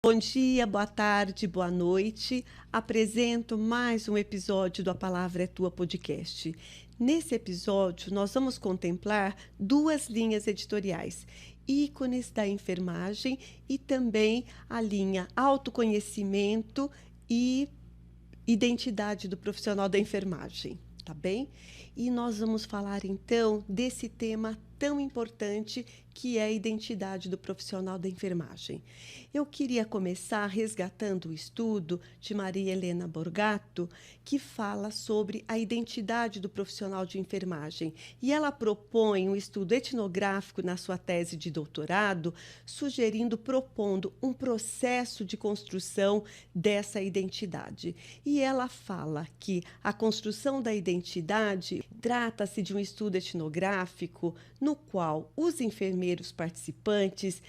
Bom dia, boa tarde, boa noite. Apresento mais um episódio do A Palavra é Tua podcast. Nesse episódio, nós vamos contemplar duas linhas editoriais: ícones da enfermagem e também a linha autoconhecimento e identidade do profissional da enfermagem, tá bem? E nós vamos falar então desse tema tão importante que é a identidade do profissional da enfermagem. Eu queria começar resgatando o estudo de Maria Helena Borgato, que fala sobre a identidade do profissional de enfermagem. E ela propõe um estudo etnográfico na sua tese de doutorado, propondo um processo de construção dessa identidade. E ela fala que a construção da identidade trata-se de um estudo etnográfico no qual os enfermeiros participantes,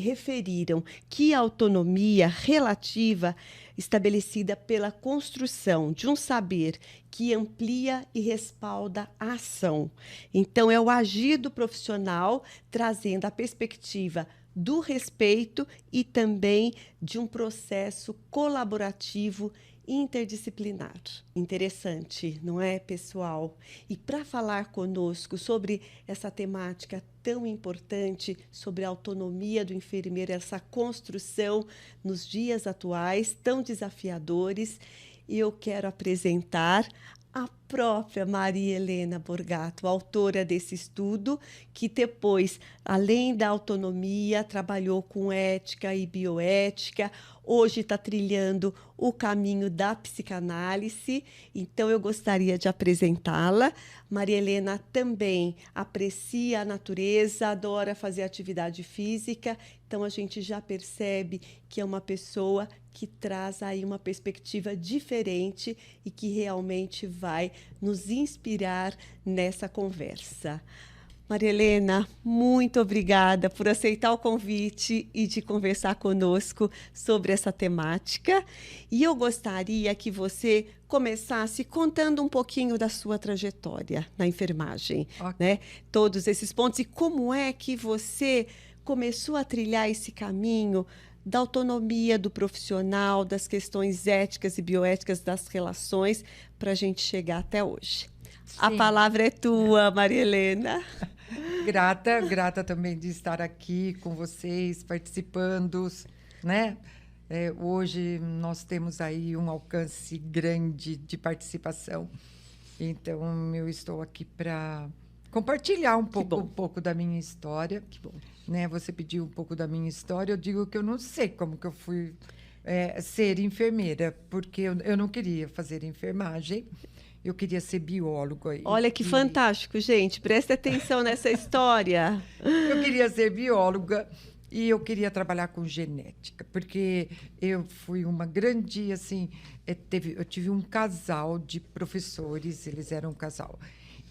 referiram que a autonomia relativa estabelecida pela construção de um saber que amplia e respalda a ação. Então, é o agir do profissional trazendo a perspectiva do respeito e também de um processo colaborativo interdisciplinar. Interessante, não é, pessoal? E para falar conosco sobre essa temática tão importante, sobre a autonomia do enfermeiro, essa construção nos dias atuais tão desafiadores, eu quero apresentar a própria Maria Helena Borgato, autora desse estudo, que depois, além da autonomia, trabalhou com ética e bioética, hoje está trilhando o caminho da psicanálise, então eu gostaria de apresentá-la. Maria Helena também aprecia a natureza, adora fazer atividade física, então a gente já percebe que é uma pessoa que traz aí uma perspectiva diferente e que realmente vai nos inspirar nessa conversa. Maria Helena, muito obrigada por aceitar o convite e de conversar conosco sobre essa temática. E eu gostaria que você começasse contando um pouquinho da sua trajetória na enfermagem, né? Todos esses pontos e como é que você começou a trilhar esse caminho da autonomia do profissional, das questões éticas e bioéticas das relações, para a gente chegar até hoje. Sim. A palavra é tua, Maria Helena. Grata também de estar aqui com vocês, participando, né? Hoje nós temos aí um alcance grande de participação. Então, eu estou aqui para compartilhar um pouco da minha história. Que bom. Né? Você pediu um pouco da minha história, eu digo que eu não sei como que eu fui ser enfermeira, porque eu não queria fazer enfermagem, eu queria ser bióloga. Olha que fantástico, gente, presta atenção nessa história. Eu queria ser bióloga e eu queria trabalhar com genética, porque eu fui uma grande, assim, eu tive um casal de professores, eles eram um casal.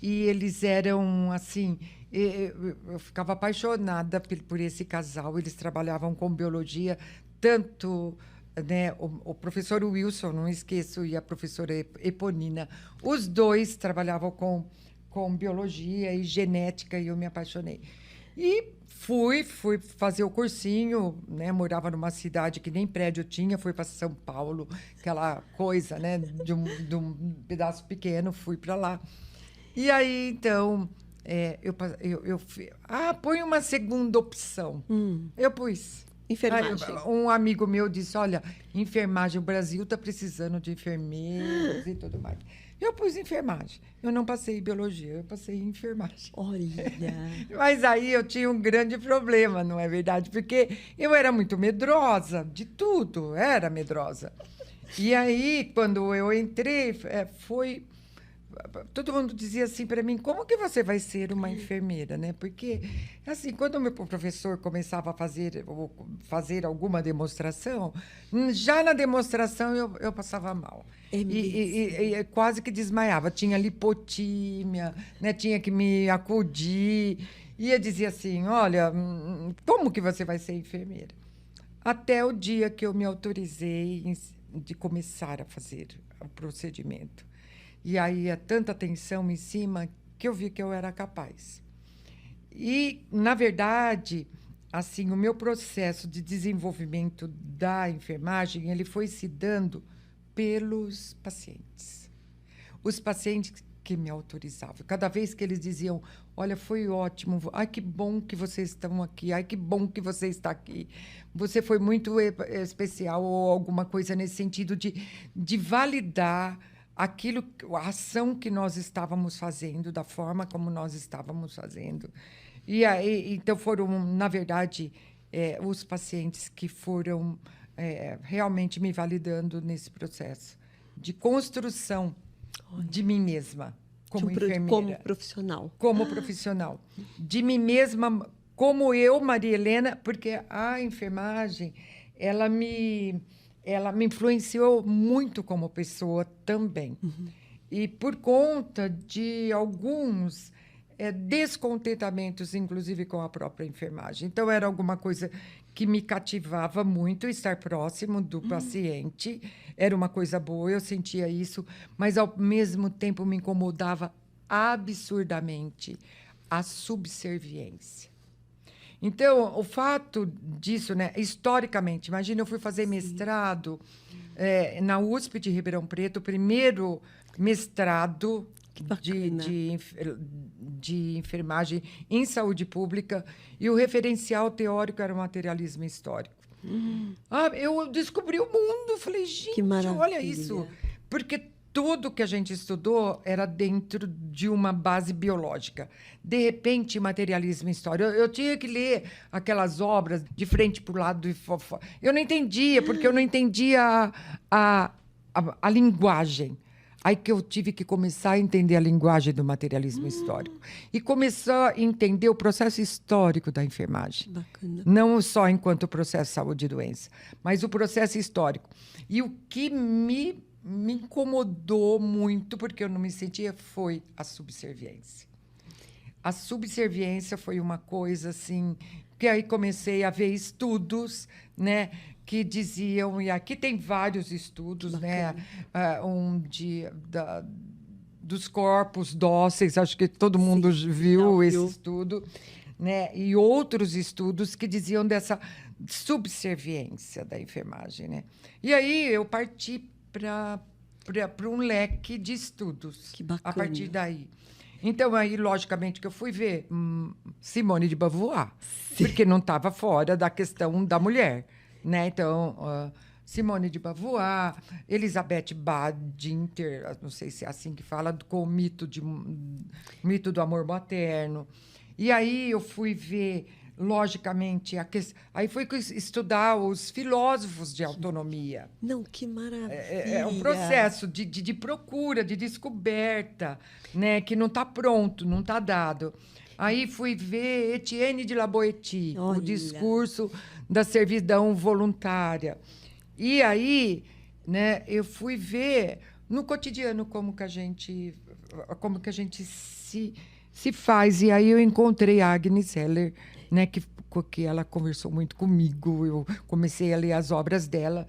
E eles eram, assim, eu ficava apaixonada por esse casal. Eles trabalhavam com biologia, tanto, né, o professor Wilson, não esqueço, e a professora Eponina. Os dois trabalhavam com biologia e genética, e eu me apaixonei. E fui fazer o cursinho, né? Morava numa cidade que nem prédio tinha, fui para São Paulo, aquela coisa, né, de um pedaço pequeno, fui para lá. E aí, então, põe uma segunda opção. Eu pus. Enfermagem. Um amigo meu disse, olha, enfermagem, o Brasil está precisando de enfermeiros e tudo mais. Eu pus enfermagem. Eu não passei em biologia, eu passei em enfermagem. Olha! Mas aí eu tinha um grande problema, não é verdade? Porque eu era muito medrosa, de tudo, era medrosa. E aí, quando eu entrei, todo mundo dizia assim para mim, como que você vai ser uma enfermeira, né? Porque, assim, quando o meu professor começava a fazer alguma demonstração, já na demonstração eu passava mal. E quase que desmaiava. Tinha lipotímia, né? Tinha que me acudir. E eu dizia assim, olha, como que você vai ser enfermeira? Até o dia que eu me autorizei de começar a fazer o procedimento. E aí, tanta atenção em cima que eu vi que eu era capaz. E, na verdade, assim, o meu processo de desenvolvimento da enfermagem, ele foi se dando pelos pacientes. Os pacientes que me autorizavam. Cada vez que eles diziam, olha, foi ótimo, ai, que bom que vocês estão aqui, ai, que bom que você está aqui, você foi muito especial, ou alguma coisa nesse sentido de validar aquilo, a ação que nós estávamos fazendo, da forma como nós estávamos fazendo. E aí, então, foram, na verdade, os pacientes que foram realmente me validando nesse processo de construção de mim mesma, como enfermeira. Como profissional. Como profissional. De mim mesma, como eu, Maria Helena, porque a enfermagem, ela me influenciou muito como pessoa também. Uhum. E por conta de alguns descontentamentos, inclusive com a própria enfermagem. Então, era alguma coisa que me cativava muito, estar próximo do paciente. Era uma coisa boa, eu sentia isso, mas, ao mesmo tempo, me incomodava absurdamente a subserviência. Então, o fato disso, né, historicamente, imagina, eu fui fazer mestrado na USP de Ribeirão Preto, o primeiro mestrado de enfermagem em saúde pública, e o referencial teórico era o materialismo histórico. Eu descobri o mundo, falei, gente, olha isso. Porque tudo que a gente estudou era dentro de uma base biológica. De repente, materialismo histórico. Eu tinha que ler aquelas obras de frente para o lado. Eu não entendia, porque eu não entendia a linguagem. Aí que eu tive que começar a entender a linguagem do materialismo histórico. E começar a entender o processo histórico da enfermagem. Bacana. Não só enquanto processo de saúde e doença, mas o processo histórico. E o que me incomodou muito, porque eu não me sentia, foi a subserviência. A subserviência foi uma coisa, assim, que aí comecei a ver estudos, né, que diziam, e aqui tem vários estudos, né, dos corpos dóceis, acho que todo mundo viu esse estudo, né, e outros estudos que diziam dessa subserviência da enfermagem, né. E aí eu parti para um leque de estudos. Que bacana. A partir daí. Então, aí, logicamente, que eu fui ver Simone de Beauvoir, porque não estava fora da questão da mulher, né? Então, Simone de Beauvoir, Elizabeth Badinter, não sei se é assim que fala, com o mito do amor materno. E aí eu fui ver, logicamente, aí fui estudar os filósofos de autonomia. Não, que maravilha! É um processo de procura, de descoberta, né, que não está pronto, não está dado. Aí fui ver Etienne de La Boétie, o discurso da servidão voluntária. E aí, né, eu fui ver no cotidiano como que a gente se faz. E aí eu encontrei a Agnes Heller, né, que ela conversou muito comigo, eu comecei a ler as obras dela,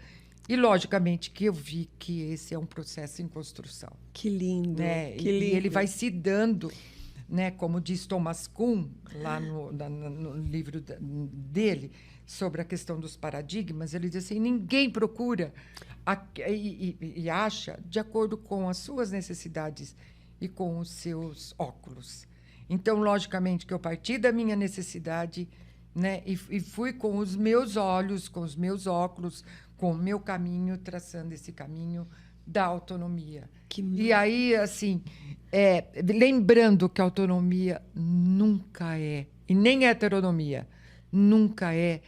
e, logicamente, que eu vi que esse é um processo em construção. Que lindo, né? Que lindo. E ele vai se dando, né, como diz Thomas Kuhn, lá no livro dele, sobre a questão dos paradigmas, ele diz assim, ninguém procura e acha de acordo com as suas necessidades e com os seus óculos. Então, logicamente, que eu parti da minha necessidade, né, e fui com os meus olhos, com os meus óculos, com o meu caminho, traçando esse caminho da autonomia. E aí, assim, lembrando que a autonomia nunca e nem a heteronomia, nunca é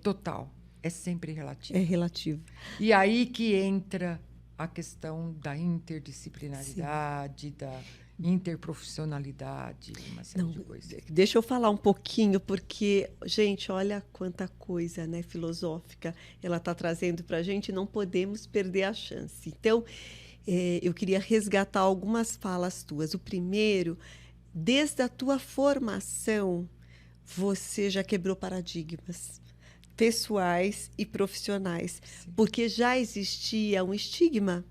total, é sempre relativo. É relativo. E aí que entra a questão da interdisciplinaridade, da interprofissionalidade, uma série de coisas. Deixa eu falar um pouquinho, porque, gente, olha quanta coisa, né, filosófica ela está trazendo para a gente, não podemos perder a chance. Então, eu queria resgatar algumas falas tuas. O primeiro, desde a tua formação, você já quebrou paradigmas. pessoais e profissionais, Sim. porque já existia um estigma,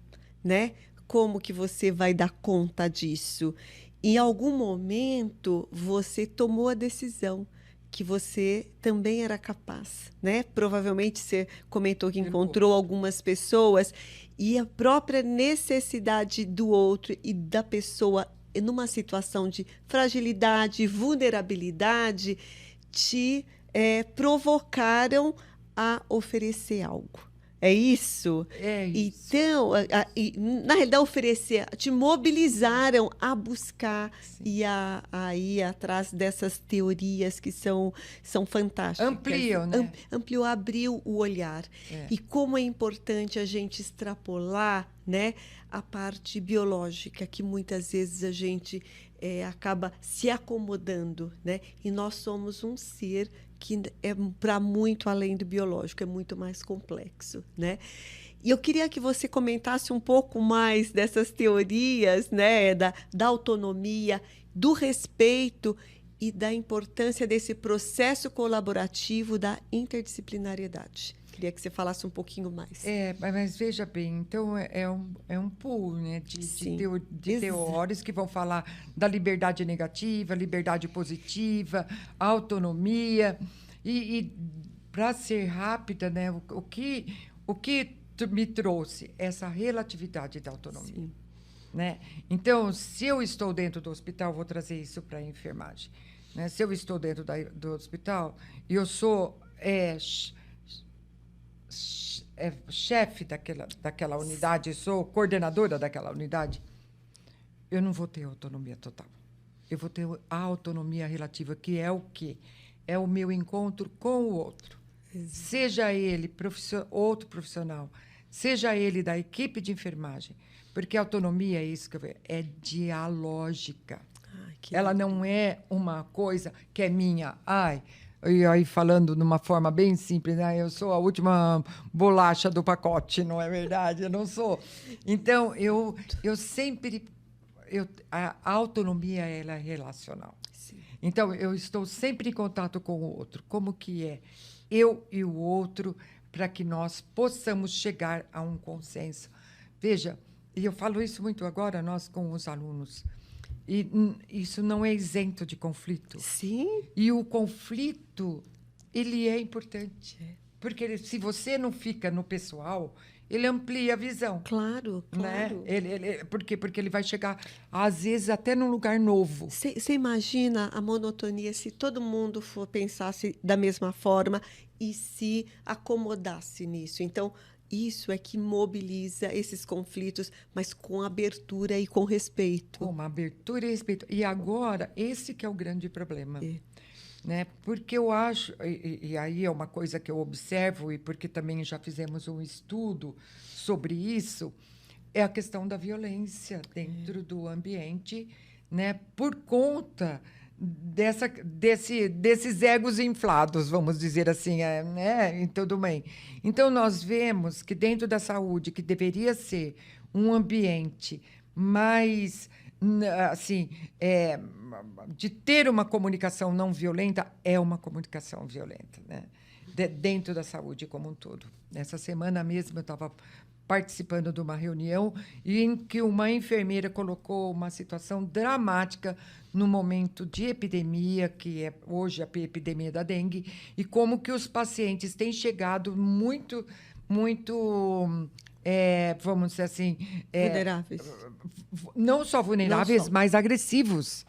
né? Como que você vai dar conta disso? Em algum momento você tomou a decisão que você também era capaz, né? Provavelmente você comentou que Pelo encontrou outro. algumas pessoas e a própria necessidade do outro e da pessoa numa situação de fragilidade, vulnerabilidade, te provocaram a oferecer algo. É isso? É isso. Então, na realidade, oferecer, te mobilizaram a buscar Sim. e a ir atrás dessas teorias que são fantásticas. Ampliam, né? Ampliou, abriu o olhar. É. E como é importante a gente extrapolar, né, a parte biológica, que muitas vezes a gente acaba se acomodando, né? E nós somos um ser que é para muito além do biológico, é muito mais complexo, né? E eu queria que você comentasse um pouco mais dessas teorias, né, da autonomia, do respeito e da importância desse processo colaborativo da interdisciplinariedade. Queria que você falasse um pouquinho mais. Mas veja bem, então é um pool, né, Sim, de teóricos que vão falar da liberdade negativa, liberdade positiva, autonomia. E para ser rápida, né, o que me trouxe essa relatividade da autonomia. Sim. Né? Então, se eu estou dentro do hospital, vou trazer isso para a enfermagem. Né? Se eu estou dentro do hospital e eu sou chefe daquela unidade, sou coordenadora daquela unidade, eu não vou ter autonomia total. Eu vou ter a autonomia relativa, que é o quê? É o meu encontro com o outro. Exato. Seja ele outro profissional, seja ele da equipe de enfermagem, porque a autonomia é isso que eu vejo, é dialógica. Ela não é uma coisa que é minha. E aí, falando de uma forma bem simples, né? Eu sou a última bolacha do pacote, não é verdade? Eu não sou. Então, eu sempre... a autonomia, ela é relacional. Sim. Então, eu estou sempre em contato com o outro. Como que é eu e o outro para que nós possamos chegar a um consenso? Veja, e eu falo isso muito agora, nós com os alunos, e isso não é isento de conflito. Sim. E o conflito, ele é importante. Porque se você não fica no pessoal, ele amplia a visão. Claro, claro. Né? Por quê? Porque ele vai chegar, às vezes, até num lugar novo. Você imagina a monotonia se todo mundo pensasse da mesma forma e se acomodasse nisso? Então, isso é que mobiliza esses conflitos, mas com abertura e com respeito. Com uma abertura e respeito. E agora, esse que é o grande problema. Né? Porque eu acho, e aí é uma coisa que eu observo, e porque também já fizemos um estudo sobre isso, é a questão da violência dentro do ambiente, né? Por conta desses egos inflados, vamos dizer assim, né? E tudo bem. Então, nós vemos que dentro da saúde, que deveria ser um ambiente mais... assim, de ter uma comunicação não violenta, é uma comunicação violenta, né? Dentro da saúde como um todo. Essa semana mesmo eu estava participando de uma reunião em que uma enfermeira colocou uma situação dramática no momento de epidemia, que é hoje a epidemia da dengue, e como que os pacientes têm chegado muito, vamos dizer assim... vulneráveis. Não só vulneráveis, mas agressivos.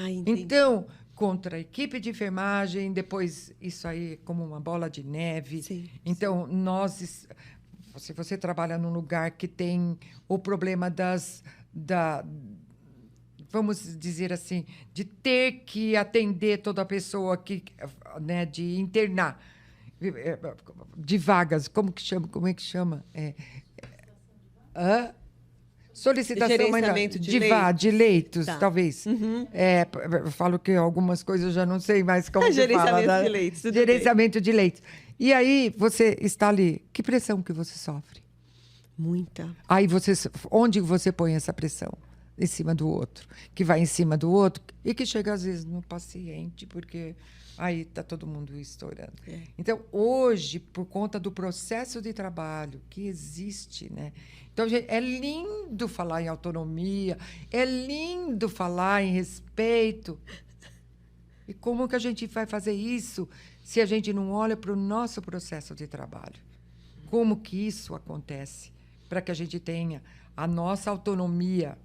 Entendi. Então, contra a equipe de enfermagem, depois isso aí como uma bola de neve. Sim, então, se você trabalha num lugar que tem o problema vamos dizer assim, de ter que atender toda a pessoa, né, de internar, de vagas, como é que chama? Solicitação Gerenciamento de leitos, tá. Talvez. Uhum. Eu falo que algumas coisas eu já não sei mais como se fala. Gerenciamento de leitos. Gerenciamento de leitos. E aí você está ali. Que pressão que você sofre? Muita. Aí onde você põe essa pressão? em cima do outro, que vai em cima do outro e que chega, às vezes, no paciente, porque aí está todo mundo estourando. Então, hoje, por conta do processo de trabalho que existe, né? Então, gente, é lindo falar em autonomia, é lindo falar em respeito. E como que a gente vai fazer isso se a gente não olha para o nosso processo de trabalho? Como que isso acontece para que a gente tenha a nossa autonomia,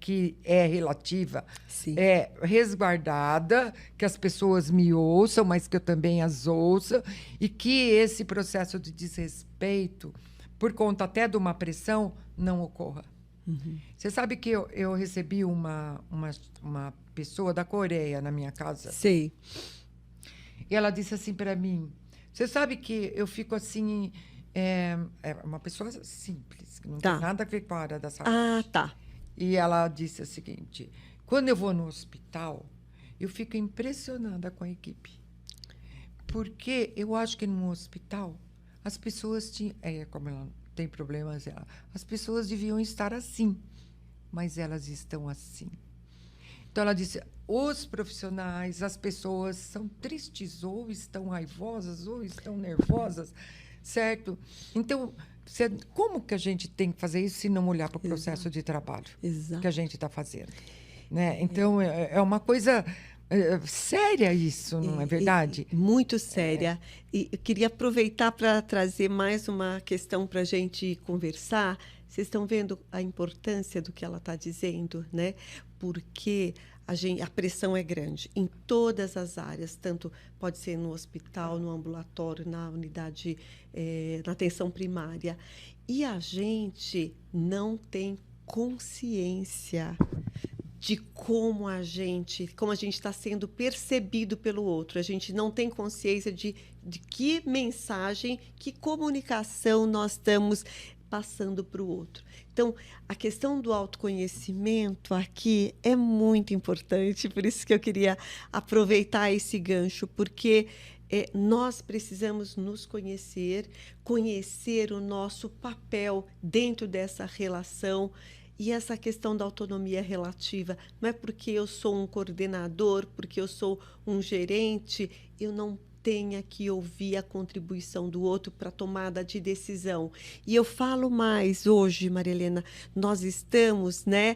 que é relativa, Sim. é resguardada, que as pessoas me ouçam, mas que eu também as ouça, e que esse processo de desrespeito, por conta até de uma pressão, não ocorra. Você sabe que eu recebi uma pessoa da Coreia na minha casa? Sei. E ela disse assim para mim, você sabe que eu fico assim... É uma pessoa simples, que não tem nada a ver com a área da saúde. Ah, tá. E ela disse o seguinte, quando eu vou no hospital, eu fico impressionada com a equipe. Porque eu acho que no hospital, as pessoas tinham... como ela tem problemas, as pessoas deviam estar assim, mas elas estão assim. Então, ela disse, os profissionais, as pessoas são tristes, ou estão raivosas, ou estão nervosas, certo? Então, como que a gente tem que fazer isso se não olhar para o processo de trabalho que a gente está fazendo? Né? Então, é uma coisa séria isso, não é verdade? Muito séria. E eu queria aproveitar para trazer mais uma questão para a gente conversar. Vocês estão vendo a importância do que ela está dizendo, né? Porque a pressão é grande em todas as áreas, tanto pode ser no hospital, no ambulatório, na unidade, na atenção primária. E a gente não tem consciência de como a gente está sendo percebido pelo outro. A gente não tem consciência de que mensagem, que comunicação nós estamos passando para o outro. Então, a questão do autoconhecimento aqui é muito importante, por isso que eu queria aproveitar esse gancho, porque nós precisamos nos conhecer, conhecer o nosso papel dentro dessa relação. E essa questão da autonomia relativa, não é porque eu sou um coordenador, porque eu sou um gerente, eu não tenha que ouvir a contribuição do outro para a tomada de decisão. E eu falo mais hoje, Maria Helena, nós estamos, né,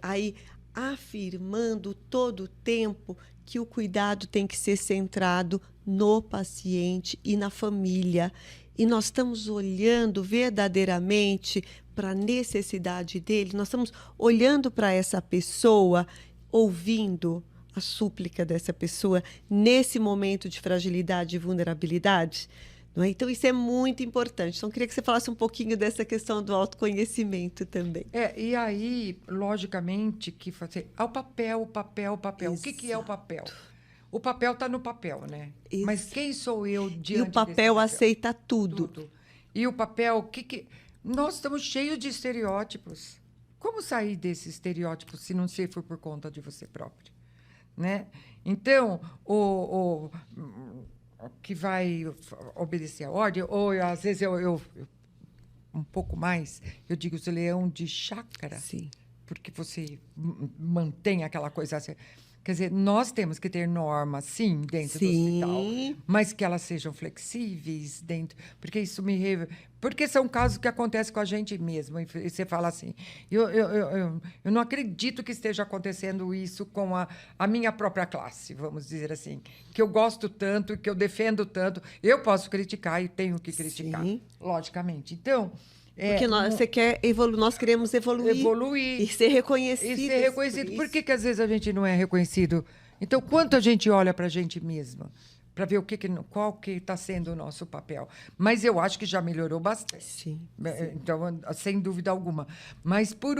aí afirmando todo o tempo que o cuidado tem que ser centrado no paciente e na família. E nós estamos olhando verdadeiramente para a necessidade dele, nós estamos olhando para essa pessoa, ouvindo a súplica dessa pessoa nesse momento de fragilidade e vulnerabilidade. Não é? Então, isso é muito importante. Então, eu queria que você falasse um pouquinho dessa questão do autoconhecimento também. E aí, logicamente, que fazer o papel. Exato. O que é o papel? O papel está no papel, né? Isso. Mas quem sou eu diante desse papel? E o papel aceita tudo. E o papel, nós estamos cheios de estereótipos. Como sair desses estereótipos se não for por conta de você próprio? Né? Então, o que vai obedecer a ordem, ou às vezes eu um pouco mais, eu digo o leão de chácara, Sim. porque você mantém aquela coisa assim. Quer dizer, nós temos que ter normas, sim, dentro do hospital, mas que elas sejam flexíveis dentro, porque isso porque são casos que acontecem com a gente mesmo. E você fala assim, eu não acredito que esteja acontecendo isso com a minha própria classe, vamos dizer assim, que eu gosto tanto, que eu defendo tanto. Eu posso criticar e tenho que criticar, logicamente. Então... Porque nós queremos evoluir e ser reconhecido. Por que às vezes a gente não é reconhecido? Então, quanto a gente olha para a gente mesma, para ver qual que está sendo o nosso papel. Mas eu acho que já melhorou bastante. Sim. Então, sem dúvida alguma. Mas por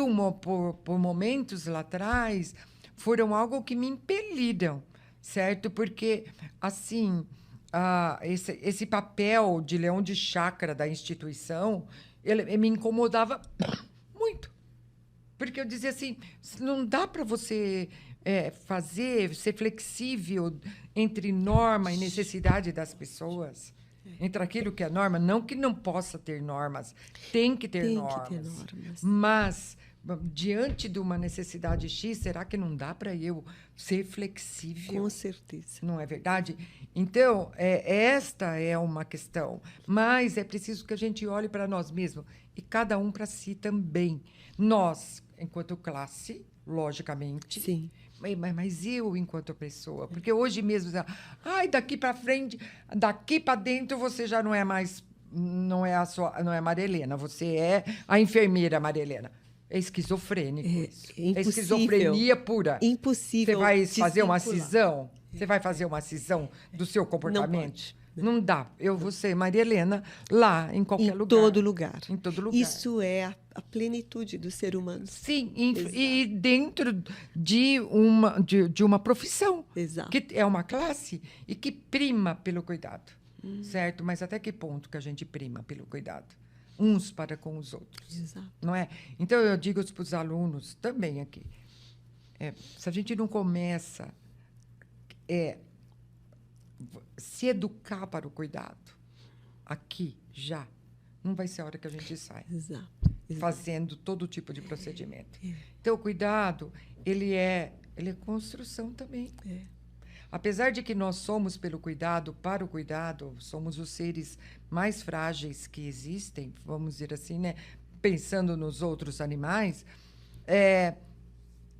momentos lá atrás, foram algo que me impeliram, certo? Porque, assim, esse papel de leão de chácara da instituição... Ele me incomodava muito. Porque eu dizia assim, não dá para você ser flexível entre norma e necessidade das pessoas. Entre aquilo que é norma, não que não possa ter normas, tem que ter normas. Mas diante de uma necessidade X, será que não dá para eu ser flexível? Com certeza. Não é verdade? Então, esta é uma questão. Mas é preciso que a gente olhe para nós mesmos e cada um para si também. Nós, enquanto classe, logicamente. Sim. Mas eu, enquanto pessoa, porque hoje mesmo, ai, daqui para frente, daqui para dentro, você já não é mais, não é a Maria Helena, você é a enfermeira Maria Helena. É esquizofrênico isso. É impossível. É esquizofrenia pura. Impossível. Você vai fazer uma desvincular. cisão? Você vai fazer uma cisão do seu comportamento? Não dá. Eu vou ser Maria Helena lá, em qualquer lugar. Em todo lugar. Em todo lugar. Isso é a plenitude do ser humano. Sim, e dentro de uma profissão. Exato. Que é uma classe e que prima pelo cuidado. Certo? Mas até que ponto que a gente prima pelo cuidado? Uns para com os outros. Exato. Não é? Então, eu digo para os alunos também aqui, se a gente não começa se educar para o cuidado, aqui, já, não vai ser a hora que a gente sai. Exato. Fazendo todo tipo de procedimento. Então, o cuidado, ele é construção também. Apesar de que nós somos pelo cuidado, para o cuidado, somos os seres mais frágeis que existem, vamos dizer assim, né? Pensando nos outros animais.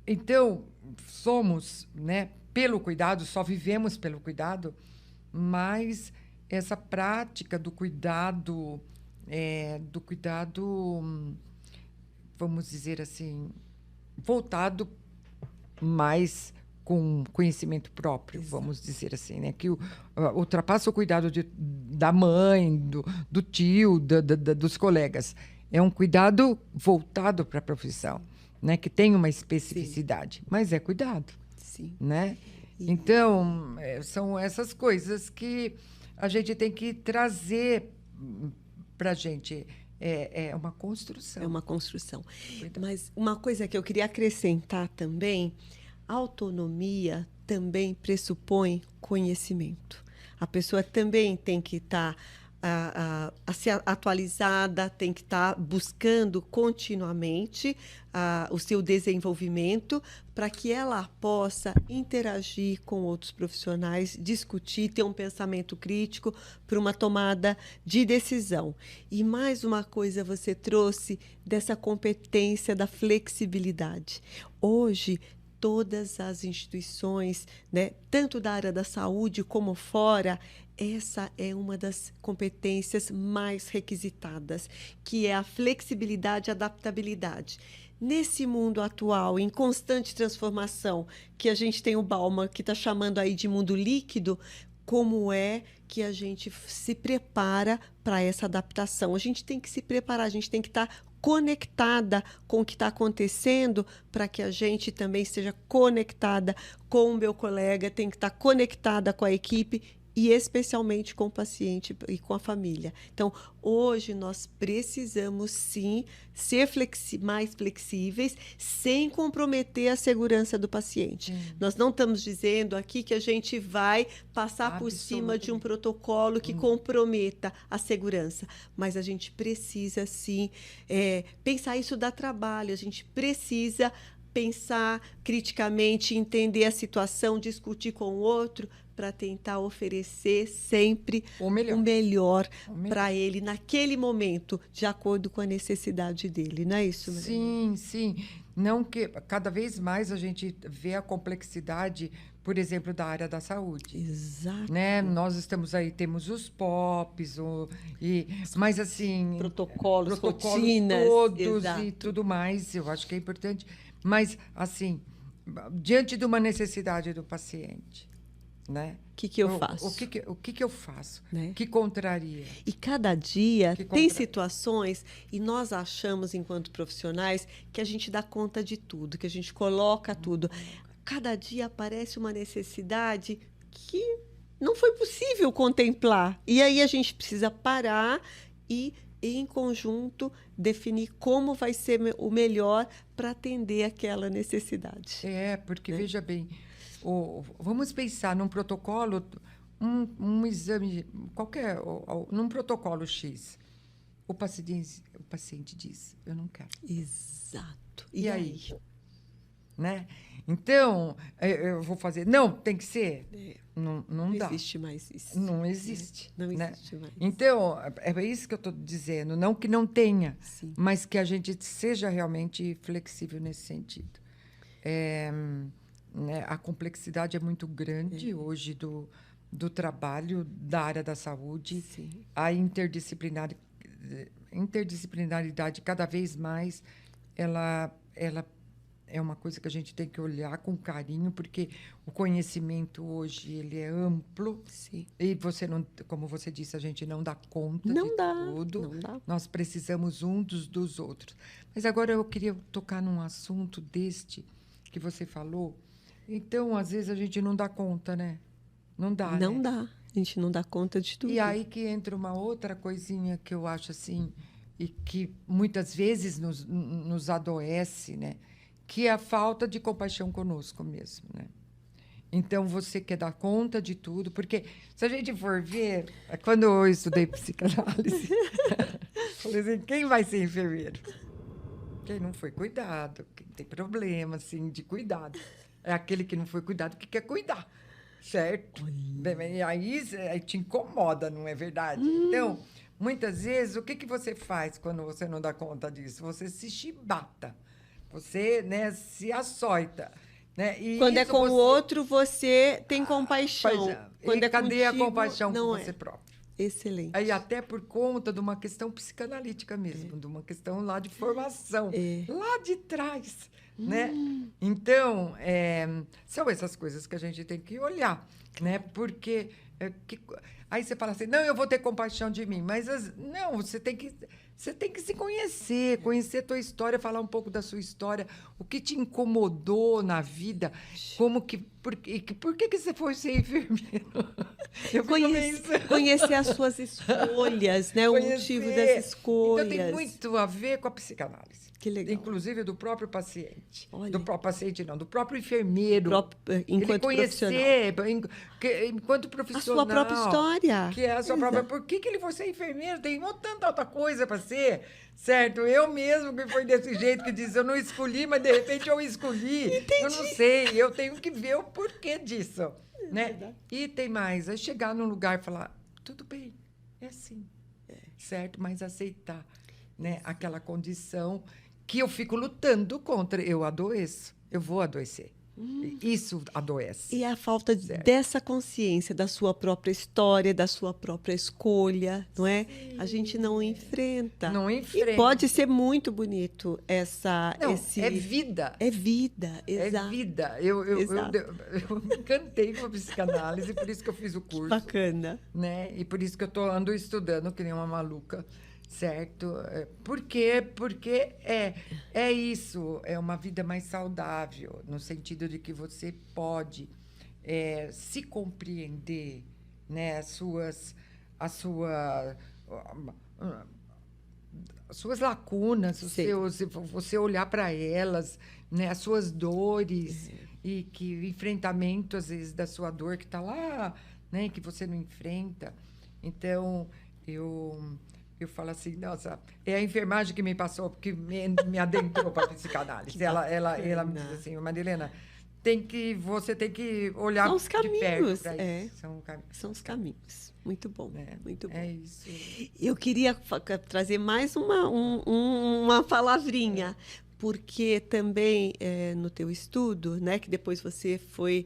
Então, somos, né, pelo cuidado, só vivemos pelo cuidado, mas essa prática do cuidado, vamos dizer assim, voltado mais com conhecimento próprio, vamos dizer assim, né? Que ultrapassa o cuidado da mãe, do tio, dos colegas. É um cuidado voltado para a profissão, né? Que tem uma especificidade, sim, mas é cuidado. Sim. Né? Então, são essas coisas que a gente tem que trazer para a gente. É uma construção. É uma construção. Mas uma coisa que eu queria acrescentar também, a autonomia também pressupõe conhecimento. A pessoa também tem que estar ser atualizada, tem que estar buscando continuamente o seu desenvolvimento para que ela possa interagir com outros profissionais, discutir, ter um pensamento crítico para uma tomada de decisão. E mais uma coisa você trouxe dessa competência da flexibilidade. Hoje, todas as instituições, né, tanto da área da saúde como fora, essa é uma das competências mais requisitadas, que é a flexibilidade e adaptabilidade. Nesse mundo atual, em constante transformação, que a gente tem o Bauman, que está chamando aí de mundo líquido, como é que a gente se prepara para essa adaptação? A gente tem que se preparar, a gente tem que estar conectada com o que está acontecendo para que a gente também esteja conectada com o meu colega, tem que estar conectada com a equipe e especialmente com o paciente e com a família. Então, hoje nós precisamos sim ser mais flexíveis sem comprometer a segurança do paciente. Nós não estamos dizendo aqui que a gente vai passar por cima de um protocolo que comprometa a segurança, mas a gente precisa sim pensar. Isso dá trabalho, a gente precisa pensar criticamente, entender a situação, discutir com o outro para tentar oferecer sempre o melhor para ele naquele momento, de acordo com a necessidade dele. Não é isso, Maria? Sim, sim. Não que cada vez mais a gente vê a complexidade, por exemplo, da área da saúde. Exato. Né? Nós estamos aí, temos os POPs, mas assim... Protocolos, rotinas. Todos, exato, e tudo mais, eu acho que é importante. Mas, assim, diante de uma necessidade do paciente, né? O que eu faço? O que eu faço? Né? Que contraria? E cada dia tem situações, e nós achamos, enquanto profissionais, que a gente dá conta de tudo, que a gente coloca tudo. Cada dia aparece uma necessidade que não foi possível contemplar. E aí a gente precisa parar e, em conjunto, definir como vai ser o melhor para atender aquela necessidade. Porque, veja bem, vamos pensar num protocolo, um exame qualquer, num protocolo X. o paciente diz, eu não quero. Exato. E aí? Né? Então, eu vou fazer. Não, tem que ser. Não dá. Não existe mais isso. Não existe. Não né? existe mais. Então, é isso que eu estou dizendo. Não que não tenha, Sim. mas que a gente seja realmente flexível nesse sentido. Né, a complexidade é muito grande hoje do trabalho da área da saúde. Sim. A interdisciplinaridade cada vez mais ela é uma coisa que a gente tem que olhar com carinho, porque o conhecimento hoje ele é amplo. Sim. E você não, como você disse, a gente não dá conta de tudo. Não dá. Nós precisamos dos outros. Mas agora eu queria tocar num assunto deste que você falou. Então, às vezes a gente não dá conta, né? Não dá, Não né? dá. A gente não dá conta de tudo. E aí que entra uma outra coisinha que eu acho assim, e que muitas vezes nos adoece, né? Que é a falta de compaixão conosco mesmo, né? Então, você quer dar conta de tudo, porque se a gente for ver, quando eu estudei psicanálise, falei assim, quem vai ser enfermeiro? Quem não foi cuidado, quem tem problema, assim, de cuidado. É aquele que não foi cuidado que quer cuidar, certo? E aí te incomoda, não é verdade? Então, muitas vezes, o que você faz quando você não dá conta disso? Você se chibata, você, né, se açoita. Né? E quando é com o outro, você tem compaixão. Quando cadê contigo, a compaixão não com é. você próprio? Excelente. Aí até por conta de uma questão psicanalítica mesmo, de uma questão lá de formação, lá de trás, né? Então, são essas coisas que a gente tem que olhar, né? Porque aí você fala assim, não, eu vou ter compaixão de mim, mas não, você tem que se conhecer, conhecer a tua história, falar um pouco da sua história, o que te incomodou na vida, por que você foi ser enfermeiro? Conhecer as suas escolhas, né? O motivo das escolhas. Então, tem muito a ver com a psicanálise. Que legal. Inclusive do próprio paciente. Olha. Do próprio paciente, não, do próprio enfermeiro. Enquanto profissional. Enquanto profissional. A sua própria história. Que é a sua própria. Por que ele foi ser enfermeiro? Tem tanta outra coisa para ser, certo? Eu mesmo que foi desse jeito, que diz, eu não escolhi, mas de repente eu escolhi. Entendi. Eu não sei, eu tenho que ver o porquê disso. Né? E tem mais, é chegar num lugar e falar, tudo bem, é assim, certo? Mas aceitar, né? Aquela condição que eu fico lutando contra, eu adoeço, eu vou adoecer. Isso adoece. E a falta dessa consciência da sua própria história, da sua própria escolha, não é? Sim. A gente não enfrenta. Não enfrenta. E pode ser muito bonito é vida. É vida, exato. É vida. Eu me encantei com a psicanálise, por isso que eu fiz o curso. Bacana. Né? E por isso que eu ando estudando, que nem uma maluca. Certo? Por quê? Porque é isso, é uma vida mais saudável, no sentido de que você pode se compreender, né? As suas lacunas, você olhar para elas, né? As suas dores, e que enfrentamento, às vezes, da sua dor que está lá, né? Que você não enfrenta. Então, eu falo assim, nossa, é a enfermagem que me passou, que me adentrou para a psicanálise. Ela me diz assim, Marilena, você tem que olhar de perto para isso. São os caminhos. Muito bom, muito bom. É isso. Eu queria trazer mais uma palavrinha, porque também no teu estudo, né, que depois você foi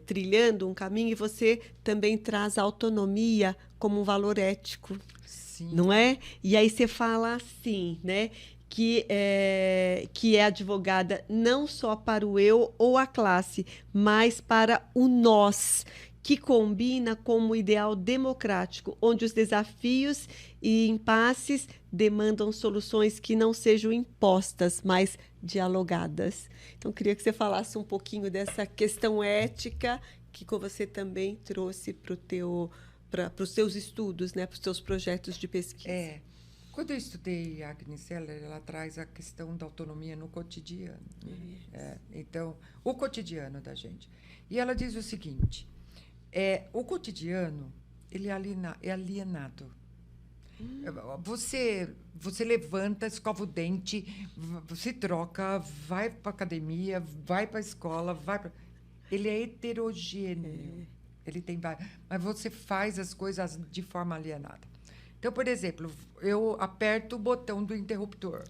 trilhando um caminho, e você também traz a autonomia como um valor ético. Sim. Não é? E aí você fala assim, né? Que é advogada não só para o eu ou a classe, mas para o nós, que combina com o ideal democrático, onde os desafios e impasses demandam soluções que não sejam impostas, mas dialogadas. Então, queria que você falasse um pouquinho dessa questão ética que você também trouxe para os seus estudos, né, para os seus projetos de pesquisa. Quando eu estudei a Agnes Seller, ela traz a questão da autonomia no cotidiano. Então, o cotidiano da gente. E ela diz o seguinte, o cotidiano ele é alienado. Você levanta, escova o dente, se troca, vai para academia, vai para a escola, ele é heterogêneo. Ele tem vários, mas você faz as coisas de forma alienada. Então, por exemplo, eu aperto o botão do interruptor,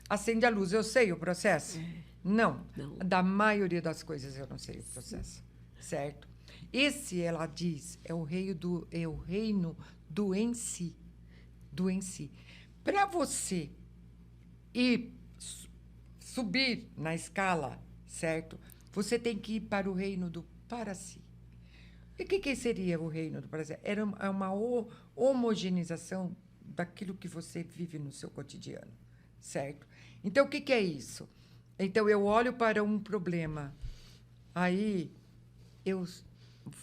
acende a luz, eu sei o processo? Não. Da maioria das coisas eu não sei o processo, certo? Esse, ela diz, é o reino do em si. Do em si. Para você subir na escala, certo? Você tem que ir para o reino do para si. E o que seria o reino do para si? Era uma homogeneização daquilo que você vive no seu cotidiano, certo? Então, o que é isso? Então, eu olho para um problema, aí eu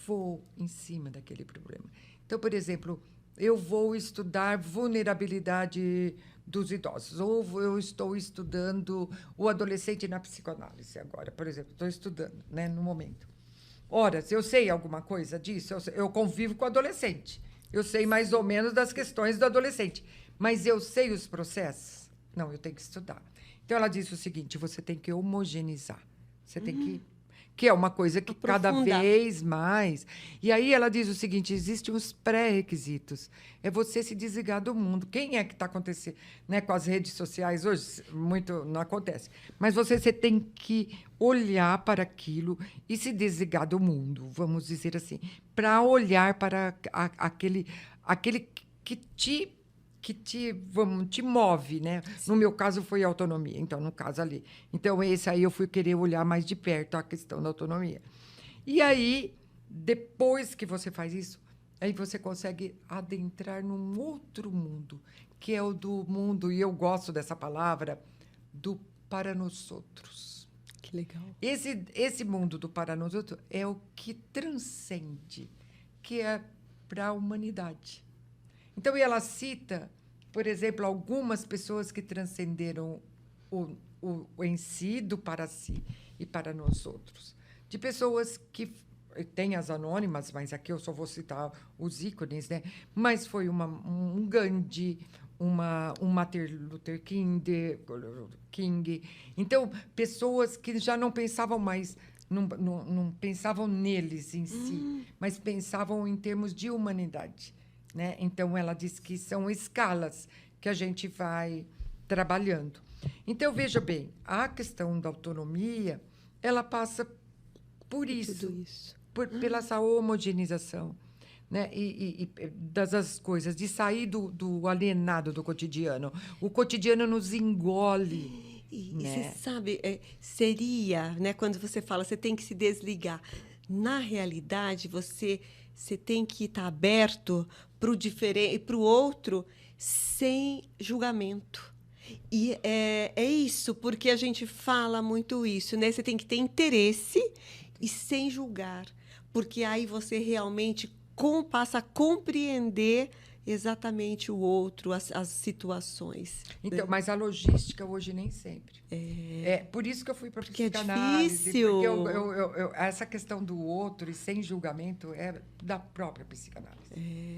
vou em cima daquele problema. Então, por exemplo, eu vou estudar vulnerabilidade dos idosos, ou eu estou estudando o adolescente na psicoanálise agora, por exemplo, estou estudando, né, no momento. Ora, se eu sei alguma coisa disso, eu convivo com o adolescente, eu sei mais ou menos das questões do adolescente, mas eu sei os processos? Não, eu tenho que estudar. Então, ela disse o seguinte, você tem que homogeneizar, você tem que é uma coisa que cada vez mais... E aí ela diz o seguinte, existem os pré-requisitos. É você se desligar do mundo. Quem é que está acontecendo? Né, com as redes sociais hoje, muito não acontece. Mas você tem que olhar para aquilo e se desligar do mundo, vamos dizer assim, para olhar para aquele que te move, né? Sim. No meu caso, foi a autonomia. Então, no caso ali. Então, esse aí eu fui querer olhar mais de perto a questão da autonomia. E aí, depois que você faz isso, aí você consegue adentrar num outro mundo, que é o do mundo, e eu gosto dessa palavra, do para nós outros. Que legal. Esse mundo do para nós outros é o que transcende, que é para a humanidade. Então, ela cita, por exemplo, algumas pessoas que transcenderam o em si, do para si e para nós outros. De pessoas que tem as anônimas, mas aqui eu só vou citar os ícones, né? Mas foi um Gandhi, um Martin Luther King. Então, pessoas que já não pensavam mais, não pensavam neles em si, mas pensavam em termos de humanidade. Né? Então, ela diz que são escalas que a gente vai trabalhando. Então, veja bem, a questão da autonomia, ela passa por isso. Pela essa homogeneização, né? E das coisas, de sair do alienado do cotidiano. O cotidiano nos engole. E você sabe, seria, né, quando você fala, você tem que se desligar. Na realidade, você tem que estar aberto para o diferente, para o outro, sem julgamento. E é isso, porque a gente fala muito isso, né? Você tem que ter interesse e sem julgar, porque aí você realmente passa a compreender exatamente o outro, as situações. Então, mas a logística hoje nem sempre. Por isso que eu fui para a psicanálise. É difícil. Porque essa questão do outro e sem julgamento é da própria psicanálise.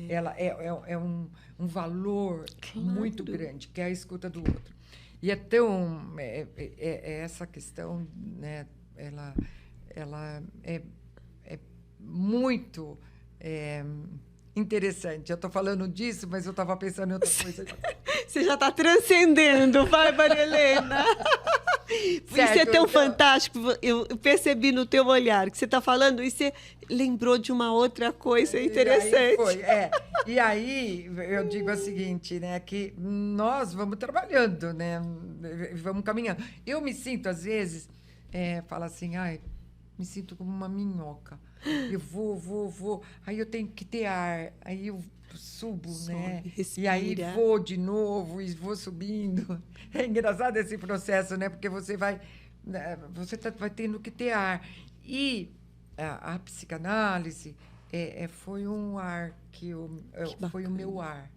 Ela é um valor muito grande, que é a escuta do outro. E é tão... essa questão, né, ela é muito... interessante. Eu estou falando disso, mas eu estava pensando em outra coisa. Você já está transcendendo, vai, Maria Helena. Certo, isso é tão fantástico. Eu percebi no teu olhar que você está falando e você lembrou de uma outra coisa interessante. E aí eu digo o seguinte, né, que nós vamos trabalhando, né, vamos caminhando. Eu me sinto, às vezes, falo assim, me sinto como uma minhoca. Eu vou. Aí eu tenho que ter ar. Aí eu subo, né? Respira. E aí vou de novo e vou subindo. É engraçado esse processo, né? Porque você vai tendo que ter ar. E a psicanálise foi um ar foi o meu ar.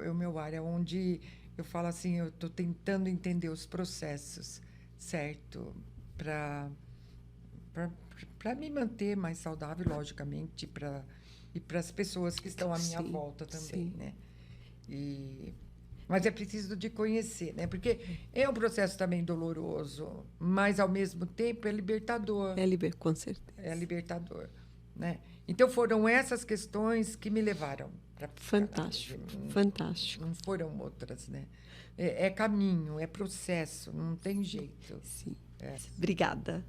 O meu ar é onde eu falo assim, eu estou tentando entender os processos, certo? Para me manter mais saudável, logicamente, e para as pessoas que estão à minha volta também, né? Mas é preciso de conhecer, né? Porque é um processo também doloroso, mas, ao mesmo tempo, é libertador. Com certeza. É libertador, né? Então, foram essas questões que me levaram para a Fantástico, psicanálise. fantástico. Não foram outras, né? É caminho, é processo, não tem jeito. Sim. Obrigada.